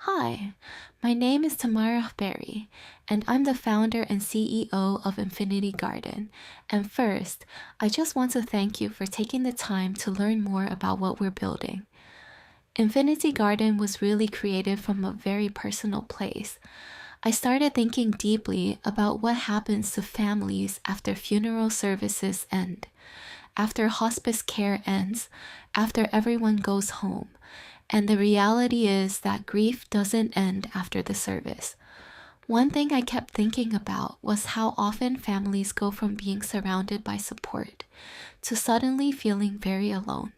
Hi, my name is Tamara Berry, and I'm the founder and CEO of Infinity Garden. And first, I just want to thank you for taking the time to learn more about what we're building. Infinity Garden was really created from a very personal place. I started thinking deeply about what happens to families after funeral services end, after hospice care ends, after everyone goes home. And the reality is that grief doesn't end after the service. One thing I kept thinking about was how often families go from being surrounded by support to suddenly feeling very alone.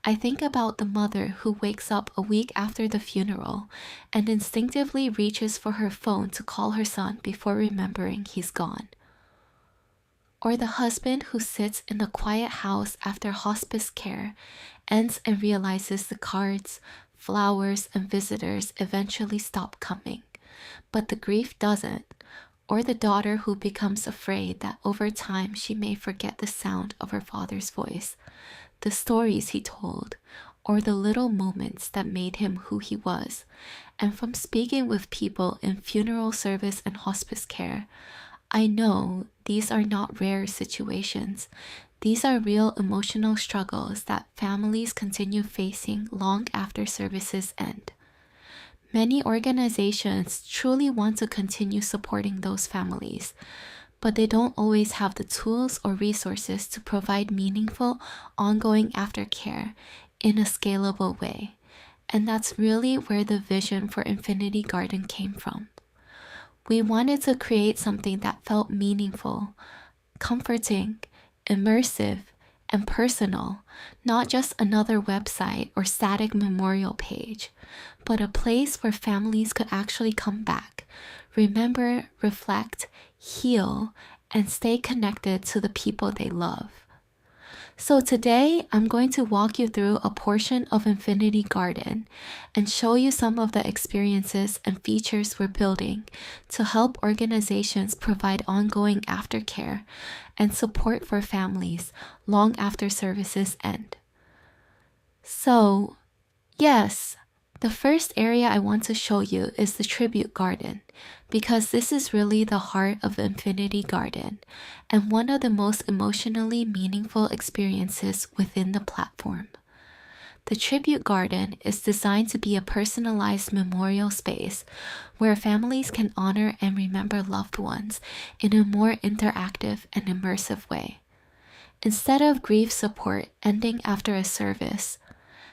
I think about the mother who wakes up a week after the funeral and instinctively reaches for her phone to call her son before remembering he's gone. Or the husband who sits in a quiet house after hospice care ends and realizes the cards, flowers, and visitors eventually stop coming, but the grief doesn't. Or the daughter who becomes afraid that over time she may forget the sound of her father's voice, the stories he told, or the little moments that made him who he was. And from speaking with people in funeral service and hospice care, I know these are not rare situations. These are real emotional struggles that families continue facing long after services end. Many organizations truly want to continue supporting those families, but they don't always have the tools or resources to provide meaningful, ongoing aftercare in a scalable way. And that's really where the vision for Infinity Garden came from. We wanted to create something that felt meaningful, comforting, immersive, and personal, not just another website or static memorial page, but a place where families could actually come back, remember, reflect, heal, and stay connected to the people they love. So today, I'm going to walk you through a portion of Infinity Garden and show you some of the experiences and features we're building to help organizations provide ongoing aftercare and support for families long after services end. So, yes, the first area I want to show you is the tribute garden, because this is really the heart of Infinity Garden and one of the most emotionally meaningful experiences within the platform. The tribute garden is designed to be a personalized memorial space where families can honor and remember loved ones in a more interactive and immersive way. Instead of grief support ending after a service,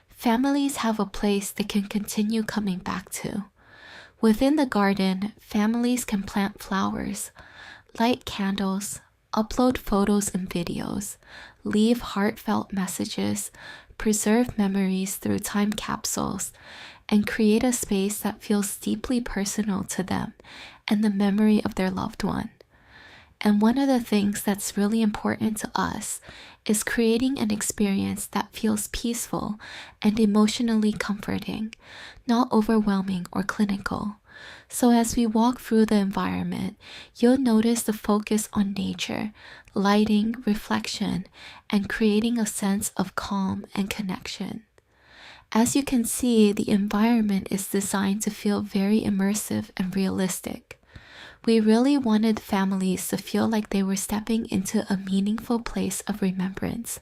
families have a place they can continue coming back to. Within the garden, families can plant flowers, light candles, upload photos and videos, leave heartfelt messages, preserve memories through time capsules, and create a space that feels deeply personal to them and the memory of their loved one. And one of the things that's really important to us is creating an experience that feels peaceful and emotionally comforting, not overwhelming or clinical. So as we walk through the environment, you'll notice the focus on nature, lighting, reflection, and creating a sense of calm and connection. As you can see, the environment is designed to feel very immersive and realistic. We really wanted families to feel like they were stepping into a meaningful place of remembrance.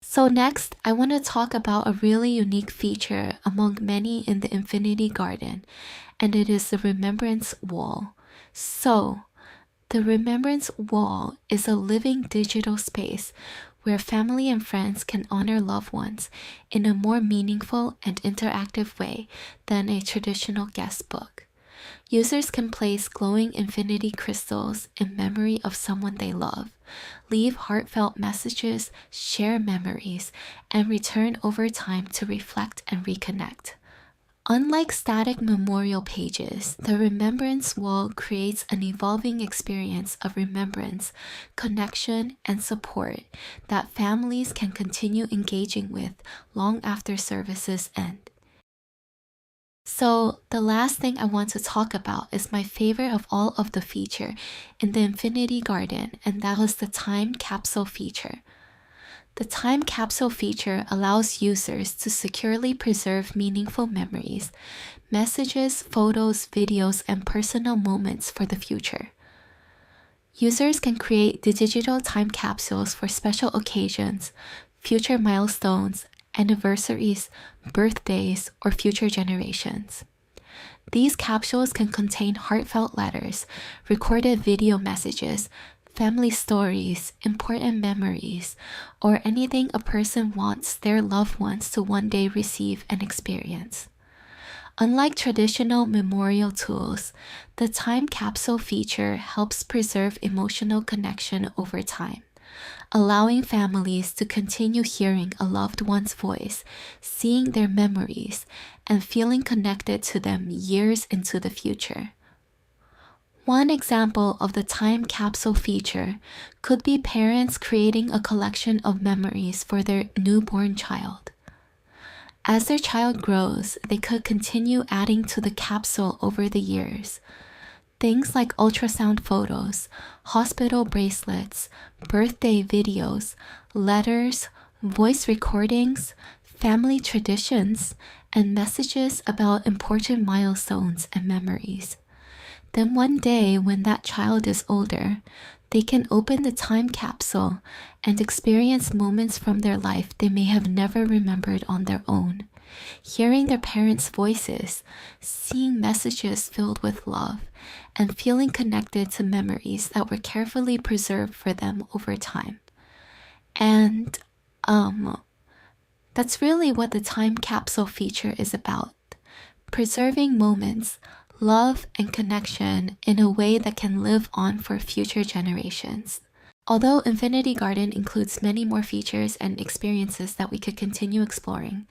So next, I want to talk about a really unique feature among many in the Infinity Garden, and it is the Remembrance Wall. So, the Remembrance Wall is a living digital space where family and friends can honor loved ones in a more meaningful and interactive way than a traditional guest book. Users can place glowing infinity crystals in memory of someone they love, leave heartfelt messages, share memories, and return over time to reflect and reconnect. Unlike static memorial pages, the Remembrance Wall creates an evolving experience of remembrance, connection, and support that families can continue engaging with long after services end. So the last thing I want to talk about is my favorite of all of the feature in the Infinity Garden, and that was the time capsule feature. The time capsule feature allows users to securely preserve meaningful memories, messages, photos, videos, and personal moments for the future. Users can create digital time capsules for special occasions, future milestones, anniversaries, birthdays, or future generations. These capsules can contain heartfelt letters, recorded video messages, family stories, important memories, or anything a person wants their loved ones to one day receive and experience. Unlike traditional memorial tools, the time capsule feature helps preserve emotional connection over time, allowing families to continue hearing a loved one's voice, seeing their memories, and feeling connected to them years into the future. One example of the time capsule feature could be parents creating a collection of memories for their newborn child. As their child grows, they could continue adding to the capsule over the years. Things like ultrasound photos, hospital bracelets, birthday videos, letters, voice recordings, family traditions, and messages about important milestones and memories. Then one day, when that child is older, they can open the time capsule and experience moments from their life they may have never remembered on their own. Hearing their parents' voices, seeing messages filled with love, and feeling connected to memories that were carefully preserved for them over time. And, that's really what the time capsule feature is about. Preserving moments, love, and connection in a way that can live on for future generations. Although Infinity Garden includes many more features and experiences that we could continue exploring,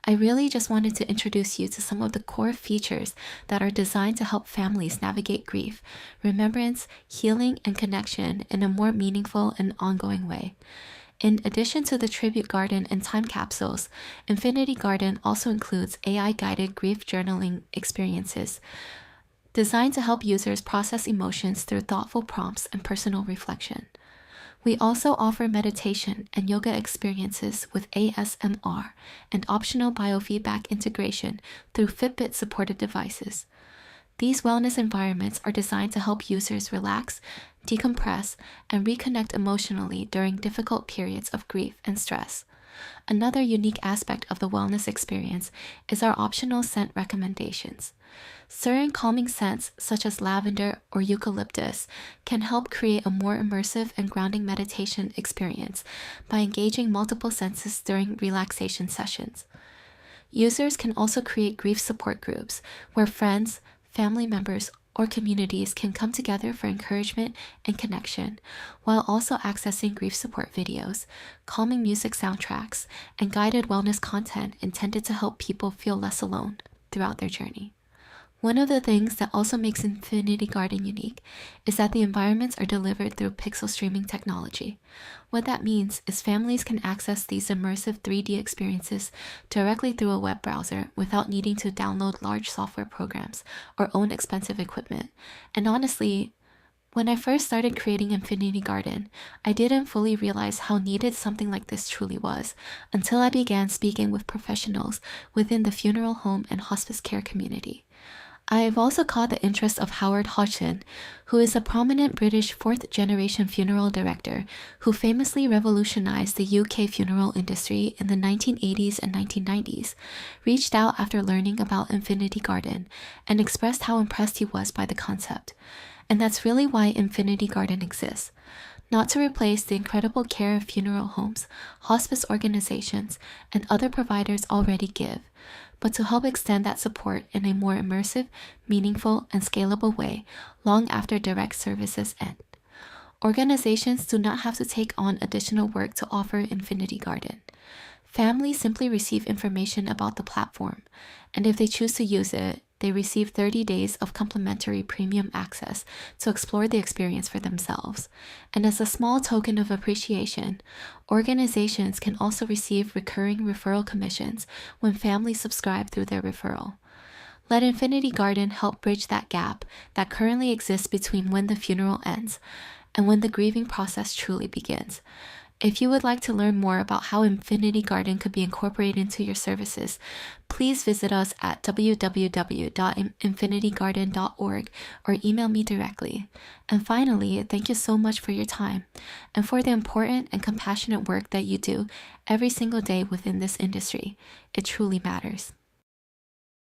I really just wanted to introduce you to some of the core features that are designed to help families navigate grief, remembrance, healing, and connection in a more meaningful and ongoing way. In addition to the tribute garden and time capsules, Infinity Garden also includes AI-guided grief journaling experiences designed to help users process emotions through thoughtful prompts and personal reflection. We also offer meditation and yoga experiences with ASMR and optional biofeedback integration through Fitbit-supported devices. These wellness environments are designed to help users relax, decompress, and reconnect emotionally during difficult periods of grief and stress. Another unique aspect of the wellness experience is our optional scent recommendations. Certain calming scents, such as lavender or eucalyptus, can help create a more immersive and grounding meditation experience by engaging multiple senses during relaxation sessions. Users can also create grief support groups where friends, family members, or communities can come together for encouragement and connection, while also accessing grief support videos, calming music soundtracks, and guided wellness content intended to help people feel less alone throughout their journey. One of the things that also makes Infinity Garden unique is that the environments are delivered through pixel streaming technology. What that means is families can access these immersive 3D experiences directly through a web browser without needing to download large software programs or own expensive equipment. And honestly, when I first started creating Infinity Garden, I didn't fully realize how needed something like this truly was until I began speaking with professionals within the funeral home and hospice care community. I have also caught the interest of Howard Hodgson, who is a prominent British fourth-generation funeral director who famously revolutionized the UK funeral industry in the 1980s and 1990s, reached out after learning about Infinity Garden and expressed how impressed he was by the concept. And that's really why Infinity Garden exists. Not to replace the incredible care funeral homes, hospice organizations, and other providers already give, but to help extend that support in a more immersive, meaningful, and scalable way long after direct services end. Organizations do not have to take on additional work to offer Infinity Garden. Families simply receive information about the platform, and if they choose to use it, they receive 30 days of complimentary premium access to explore the experience for themselves. And as a small token of appreciation, organizations can also receive recurring referral commissions when families subscribe through their referral. Let Infinity Garden help bridge that gap that currently exists between when the funeral ends and when the grieving process truly begins. If you would like to learn more about how Infinity Garden could be incorporated into your services, please visit us at www.infinitygarden.org or email me directly. And finally, thank you so much for your time and for the important and compassionate work that you do every single day within this industry. It truly matters.